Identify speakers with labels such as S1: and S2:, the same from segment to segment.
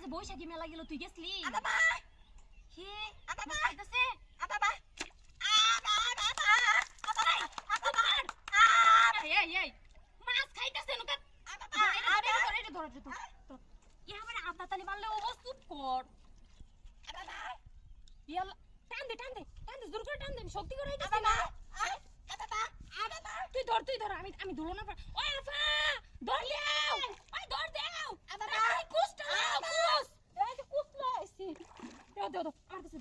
S1: যে বৈশাখী মেলা গেল তুই গেছলি
S2: বাবা
S1: হে
S2: বাবা
S1: খাইতেছে
S2: বাবা
S1: এই মাছ খাইতেছে নুকা ধর তো ইহারে আদা তালি মারলে ও চুপ কর ইয়ালা টান দে জোর করে টান দে শক্তি করে দিছিস না তুই ধর আমি ধরো না ওই আফা ধর লিও ওই ধর দেও এই কুস্তা কুস এই যে কুসলা আইছি দেও আমার কাছে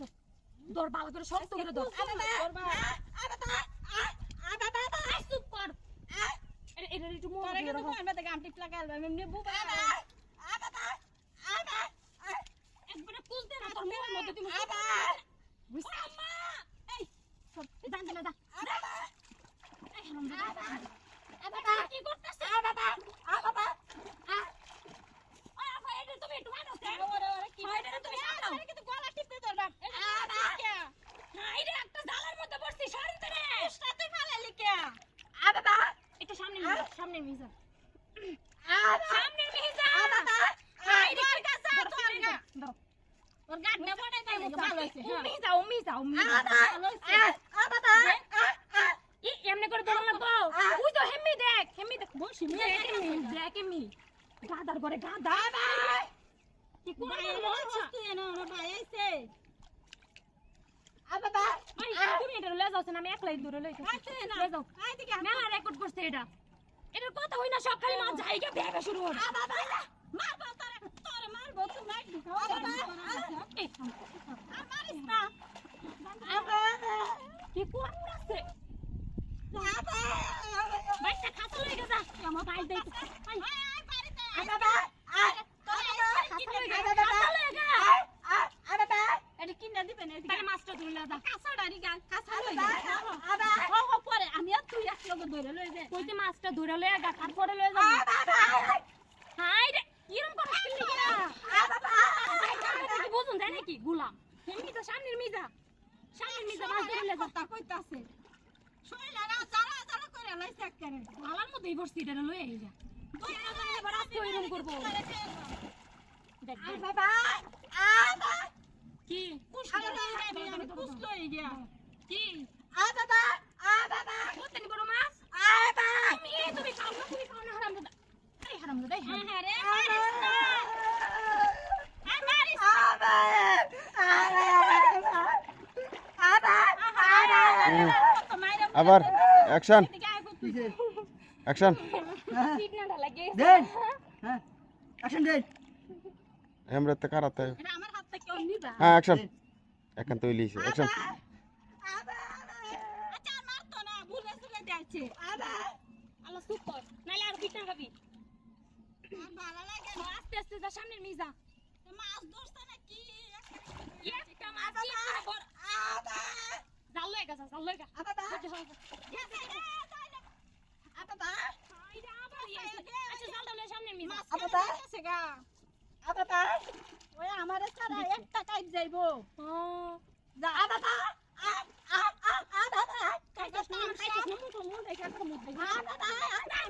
S1: ধর ভালো করে শক্ত করে ধর চুপ কর এটা একটু মোর
S2: তোরে কিন্তু কোন বাদে গাম টিপ লাগাল এমনি বুবা
S1: একবারে কুস দে না তোর মুখের মধ্যে তুমি বুঝছ আম্মা এই সব জান দিলে দা এই হারামজাদা কি করতেছ ওই আফা এটা তুমি একটু মানো ওরে কি এটা তুমি সামলাও কিন্তু গলা টিপে ধরবা না এটা একটা জালার মধ্যে পড়ছি সরিতে রে তুই ফালালি কে এটা সামনে মিজা সামনে মিজা আইরে কাছে তোর গা তোর গা না বড়াই তাই ভালো হইছে মিজা ভালো হইছে ই এমনে করে ধরন লাগবো তুই তো হেমি দেখ বসি দেখ এমনি গাদার করে গাদা কি কোন
S2: তুই এনো ভাই আইছে
S1: তুমি এটা লয়ে যাও না আমি একলাই দূরে লইতে লয়ে যাও মেলা রেকর্ড করছে এটার কথা হই না সব খালি মাছ জায়গা বেগা শুরু হবে
S2: মারবো তোরে মারবো তুই মার দিও আর মারিস না
S1: কি করতেছে বাইটা খাতা লই গেছা আমার ভাই দেই
S2: এটা কিনা দিবেন
S1: তাহলে মাছটা ধরে লাগা
S2: কাঁচাড়ারি গা কাঁচা লই পরে আমি আর তুই এক লগে ধরে লই দে
S1: কইতে মাছটা ধরে লয়ে গা তারপরে লয়ে যাবো হাই রে কিরম করছিস কি বুঝুন যায় নাকি গুলাম হেমি তো সামনের মিজা মাছ ধরে লয়ে যা
S2: কথা কইতাছে শরীরে না জারা করে লাইছে করে
S1: মালার মধ্যেই বসছি এটা লয়ে আই যা এবার আজকে ওইরকম করবো দেখ
S2: বাবা
S1: কি
S2: আমি কুছ লই গিয়া
S1: কি
S2: বাবা
S1: কতনি বড় মাছ তুমি খাও না হারামজাদা এই হারামজাদা হ্যাঁ রে মারিস
S3: আবার অ্যাকশন
S1: সিগনালটা লাগে
S4: দেন হ্যাঁ অ্যাকশন দেন
S3: আমরা তো কারাতে
S2: এটা আমার হাত থেকে নিবা
S3: হ্যাঁ অ্যাকশন এখন তো লিছে অ্যাকশন
S2: আচ্ছা মার তো না ভুলে চলে যাচ্ছে
S1: আল্লাহ চুপ কর নাইলে আর পিটা খাবি
S2: ভালো লাগে
S1: আস্তে যা সামনের মিজা
S2: মাছ ধরছ না কি
S1: একটা মাছ বড় জাল লয়ে গা আচ্ছা জালটা লয়ে সামনের মিজা
S2: ওই আমারে ছাড়া একটা কাইট যাইবো যা
S1: কাইটাস না মুখ দেখে একটা মুখ দেখে